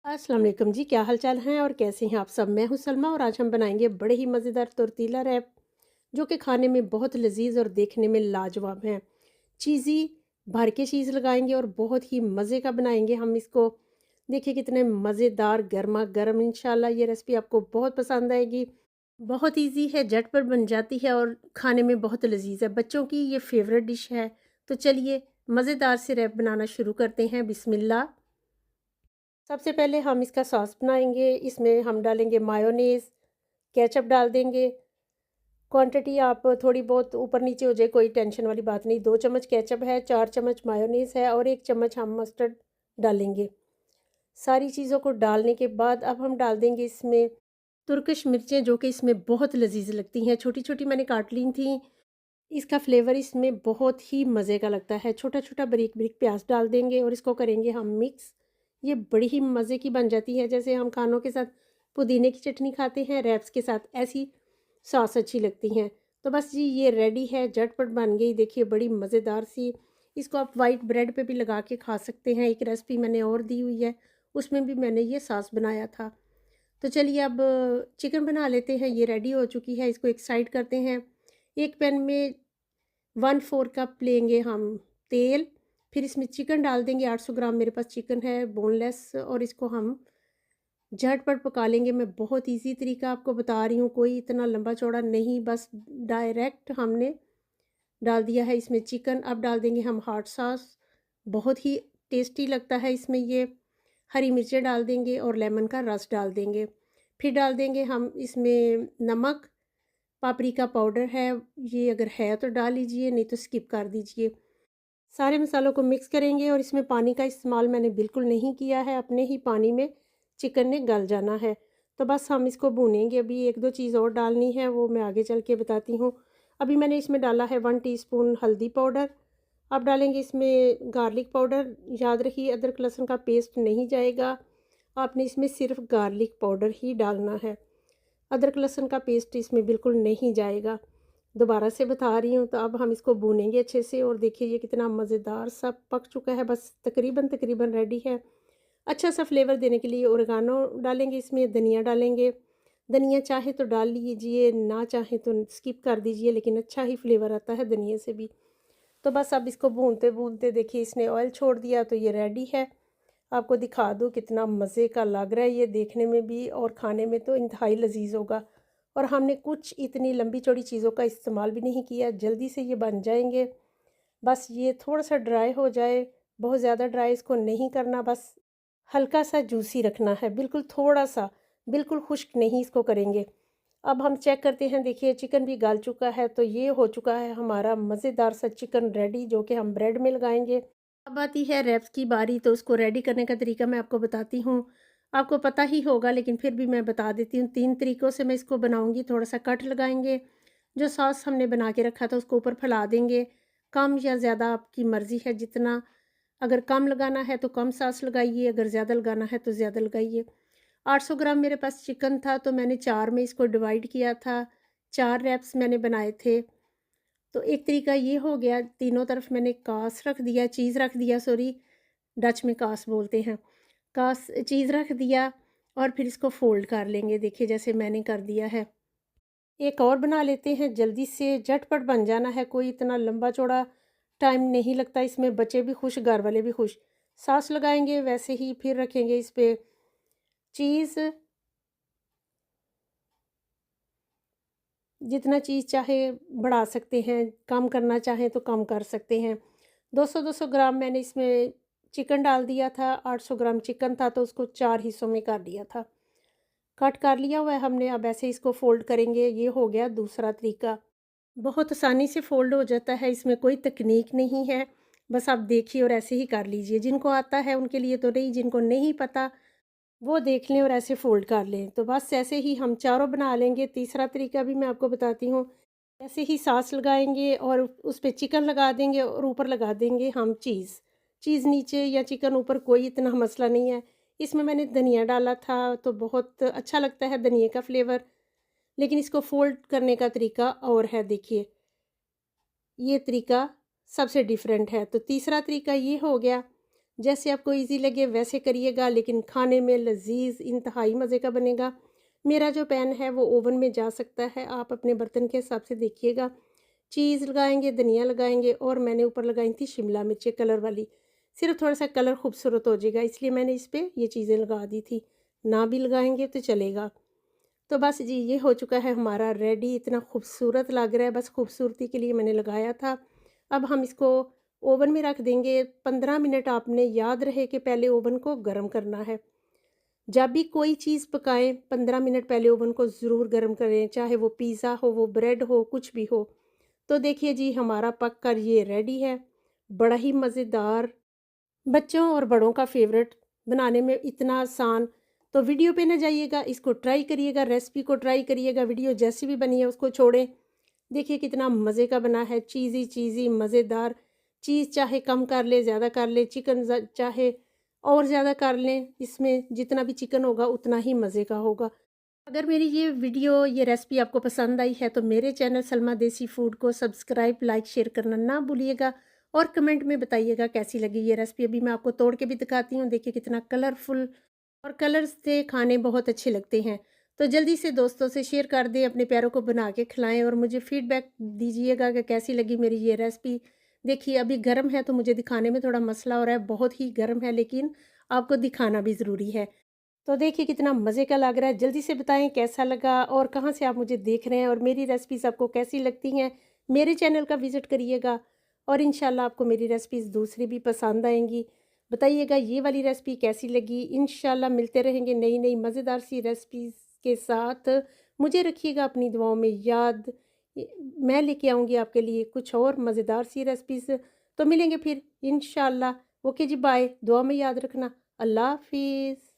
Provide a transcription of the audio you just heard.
अस्सलाम वालेकुम जी, क्या हाल चाल हैं और कैसे हैं आप सब। मैं हूं सलमा और आज हम बनाएंगे बड़े ही मज़ेदार टोर्टिला रैप जो कि खाने में बहुत लजीज और देखने में लाजवाब हैं। चीज़ी भर के चीज़ लगाएंगे और बहुत ही मज़े का बनाएंगे हम इसको। देखिए कितने मज़ेदार गर्मा गर्म, इंशाल्लाह ये रेसिपी आपको बहुत पसंद आएगी। बहुत इजी है, झटपट बन जाती है और खाने में बहुत लजीज है। बच्चों की ये फेवरेट डिश है। तो चलिए मज़ेदार से रैप बनाना शुरू करते हैं। बिस्मिल्लाह। सबसे पहले हम इसका सॉस बनाएंगे। इसमें हम डालेंगे मायोनीज़, केचप डाल देंगे। क्वांटिटी आप थोड़ी बहुत ऊपर नीचे हो जाए कोई टेंशन वाली बात नहीं। 2 चम्मच केचप है, 4 चम्मच मायोनीज़ है और 1 चम्मच हम मस्टर्ड डालेंगे। सारी चीज़ों को डालने के बाद अब हम डाल देंगे इसमें तुर्किश मिर्चें, जो कि इसमें बहुत लजीज लगती हैं। छोटी छोटी मैंने काट ली थी। इसका फ्लेवर इसमें बहुत ही मज़े का लगता है। छोटा छोटा बारीक बारीक प्याज डाल देंगे और इसको करेंगे हम मिक्स। ये बड़ी ही मज़े की बन जाती है। जैसे हम खानों के साथ पुदीने की चटनी खाते हैं, रैप्स के साथ ऐसी सॉस अच्छी लगती हैं। तो बस जी ये रेडी है, झटपट बन गई। देखिए बड़ी मज़ेदार सी। इसको आप वाइट ब्रेड पे भी लगा के खा सकते हैं। एक रेसिपी मैंने और दी हुई है, उसमें भी मैंने ये सॉस बनाया था। तो चलिए अब चिकन बना लेते हैं। ये रेडी हो चुकी है, इसको एक साइड करते हैं। एक पैन में 1/4 कप लेंगे हम तेल। फिर इसमें चिकन डाल देंगे। 800 ग्राम मेरे पास चिकन है, बोनलेस, और इसको हम झटपट पका लेंगे। मैं बहुत इजी तरीका आपको बता रही हूँ, कोई इतना लंबा चौड़ा नहीं। बस डायरेक्ट हमने डाल दिया है इसमें चिकन। अब डाल देंगे हम हॉट सॉस, बहुत ही टेस्टी लगता है इसमें ये। हरी मिर्चें डाल देंगे और लेमन का रस डाल देंगे। फिर डाल देंगे हम इसमें नमक, पापरिका पाउडर है, ये अगर है तो डाल लीजिए, नहीं तो स्किप कर दीजिए। सारे मसालों को मिक्स करेंगे और इसमें पानी का इस्तेमाल मैंने बिल्कुल नहीं किया है। अपने ही पानी में चिकन ने गल जाना है। तो बस हम इसको भूनेंगे। अभी एक दो चीज़ और डालनी है, वो मैं आगे चल के बताती हूँ। अभी मैंने इसमें डाला है 1 टीस्पून हल्दी पाउडर। अब डालेंगे इसमें गार्लिक पाउडर। याद रखिए अदरक लहसुन का पेस्ट नहीं जाएगा, आपने इसमें सिर्फ गार्लिक पाउडर ही डालना है। अदरक लहसुन का पेस्ट इसमें बिल्कुल नहीं जाएगा। दोबारा से बता रही हूँ। तो अब हम इसको भूनेंगे अच्छे से और देखिए ये कितना मज़ेदार सा पक चुका है। बस तकरीबन तकरीबन रेडी है। अच्छा सा फ्लेवर देने के लिए ओरिगानो डालेंगे इसमें, धनिया डालेंगे। धनिया चाहे तो डाल लीजिए, ना चाहे तो स्किप कर दीजिए, लेकिन अच्छा ही फ्लेवर आता है धनिया से भी। तो बस अब इसको भूनते भूनते देखिए इसने ऑयल छोड़ दिया, तो ये रेडी है। आपको दिखा दूँ कितना मज़े का लग रहा है ये देखने में भी, और खाने में तो इंतहाई लजीज होगा। और हमने कुछ इतनी लंबी चौड़ी चीज़ों का इस्तेमाल भी नहीं किया, जल्दी से ये बन जाएंगे। बस ये थोड़ा सा ड्राई हो जाए, बहुत ज़्यादा ड्राई इसको नहीं करना, बस हल्का सा जूसी रखना है, बिल्कुल थोड़ा सा, बिल्कुल खुश्क नहीं इसको करेंगे। अब हम चेक करते हैं। देखिए चिकन भी गल चुका है। तो ये हो चुका है हमारा मज़ेदार सा चिकन रेडी, जो कि हम ब्रेड में लगाएंगे। अब आती है रैप्स की बारी। तो उसको रेडी करने का तरीका मैं आपको बताती हूँ। आपको पता ही होगा लेकिन फिर भी मैं बता देती हूँ। 3 तरीक़ों से मैं इसको बनाऊँगी। थोड़ा सा कट लगाएँगे, जो सॉस हमने बना के रखा था उसको ऊपर फैला देंगे। कम या ज़्यादा आपकी मर्ज़ी है जितना। अगर कम लगाना है तो कम सॉस लगाइए, अगर ज़्यादा लगाना है तो ज़्यादा लगाइए। 800 ग्राम मेरे पास चिकन था, तो मैंने 4 में इसको डिवाइड किया था। 4 रैप्स मैंने बनाए थे। तो एक तरीका ये हो गया, तीनों तरफ मैंने कास रख दिया, चीज़ रख दिया, सॉरी, डच में कास बोलते हैं। कास चीज़ रख दिया और फिर इसको फ़ोल्ड कर लेंगे, देखिए जैसे मैंने कर दिया है। एक और बना लेते हैं, जल्दी से झटपट बन जाना है, कोई इतना लंबा चौड़ा टाइम नहीं लगता इसमें। बच्चे भी खुश, घर वाले भी खुश। सॉस लगाएंगे वैसे ही, फिर रखेंगे इस पे चीज़। जितना चीज़ चाहे बढ़ा सकते हैं, कम करना चाहें तो कम कर सकते हैं। 200-200 ग्राम मैंने इसमें चिकन डाल दिया था। 800 ग्राम चिकन था तो उसको 4 हिस्सों में कर दिया था। कट कर लिया हुआ है हमने। अब ऐसे इसको फ़ोल्ड करेंगे। ये हो गया दूसरा तरीका। बहुत आसानी से फ़ोल्ड हो जाता है, इसमें कोई तकनीक नहीं है। बस आप देखिए और ऐसे ही कर लीजिए। जिनको आता है उनके लिए तो नहीं, जिनको नहीं पता वो देख लें और ऐसे फ़ोल्ड कर लें। तो बस ऐसे ही हम चारों बना लेंगे। तीसरा तरीका भी मैं आपको बताती हूँ। ऐसे ही सॉस लगाएँगे और उस पे चिकन लगा देंगे और ऊपर लगा देंगे हम चीज़। चीज़ नीचे या चिकन ऊपर, कोई इतना मसला नहीं है। इसमें मैंने धनिया डाला था तो बहुत अच्छा लगता है धनिये का फ्लेवर, लेकिन इसको फ़ोल्ड करने का तरीका और है। देखिए ये तरीका सबसे डिफरेंट है। तो तीसरा तरीका ये हो गया। जैसे आपको ईज़ी लगे वैसे करिएगा, लेकिन खाने में लज़ीज़ इंतहाई मज़े का बनेगा। मेरा जो पैन है वो ओवन में जा सकता है, आप अपने बर्तन के हिसाब से देखिएगा। चीज़ लगाएँगे, धनिया लगाएँगे और मैंने ऊपर लगाई थी शिमला मिर्चें कलर वाली। सिर्फ़ थोड़ा-सा कलर खूबसूरत हो जाएगा इसलिए मैंने इस पे ये चीज़ें लगा दी थी। ना भी लगाएँगे तो चलेगा। तो बस जी ये हो चुका है हमारा रेडी, इतना खूबसूरत लग रहा है, बस खूबसूरती के लिए मैंने लगाया था। अब हम इसको ओवन में रख देंगे 15 मिनट। आपने याद रहे कि पहले ओवन को गर्म करना है। जब भी कोई चीज़ पकाएं 15 मिनट पहले ओवन को ज़रूर गर्म करें, चाहे वो पिज़्ज़ा हो, वो ब्रेड हो, कुछ भी हो। तो देखिए जी हमारा पक कर ये रेडी है। बड़ा ही मज़ेदार, बच्चों और बड़ों का फेवरेट, बनाने में इतना आसान। तो वीडियो पे ना जाइएगा, इसको ट्राई करिएगा, रेसिपी को ट्राई करिएगा, वीडियो जैसी भी बनी है उसको छोड़ें। देखिए कितना मज़े का बना है, चीज़ी चीज़ी मज़ेदार। चीज़ चाहे कम कर ले ज़्यादा कर ले, चिकन चाहे और ज़्यादा कर लें, इसमें जितना भी चिकन होगा उतना ही मज़े का होगा। अगर मेरी ये वीडियो, ये रेसिपी आपको पसंद आई है तो मेरे चैनल सलमा देसी फूड को सब्सक्राइब, लाइक, शेयर करना ना भूलिएगा और कमेंट में बताइएगा कैसी लगी ये रेसिपी। अभी मैं आपको तोड़ के भी दिखाती हूँ, देखिए कितना कलरफुल और कलर्स से खाने बहुत अच्छे लगते हैं। तो जल्दी से दोस्तों से शेयर कर दें, अपने प्यारों को बना के खिलाएं और मुझे फीडबैक दीजिएगा कि कैसी लगी मेरी ये रेसिपी। देखिए अभी गर्म है तो मुझे दिखाने में थोड़ा मसला हो रहा है, बहुत ही गर्म है, लेकिन आपको दिखाना भी ज़रूरी है। तो देखिए कितना मज़े का लग रहा है। जल्दी से बताएं कैसा लगा और कहाँ से आप मुझे देख रहे हैं और मेरी रेसिपीज़ आपको कैसी लगती हैं। मेरे चैनल का विज़िट करिएगा और इंशाल्लाह आपको मेरी रेसिपीज़ दूसरी भी पसंद आएंगी। बताइएगा ये वाली रेसिपी कैसी लगी। इंशाल्लाह मिलते रहेंगे नई नई मज़ेदार सी रेसिपीज़ के साथ। मुझे रखिएगा अपनी दुआओं में याद। मैं लेके आऊँगी आपके लिए कुछ और मज़ेदार सी रेसिपीज़। तो मिलेंगे फिर इंशाल्लाह। ओके जी, बाय। दुआ में याद रखना। अल्लाह हाफिज़।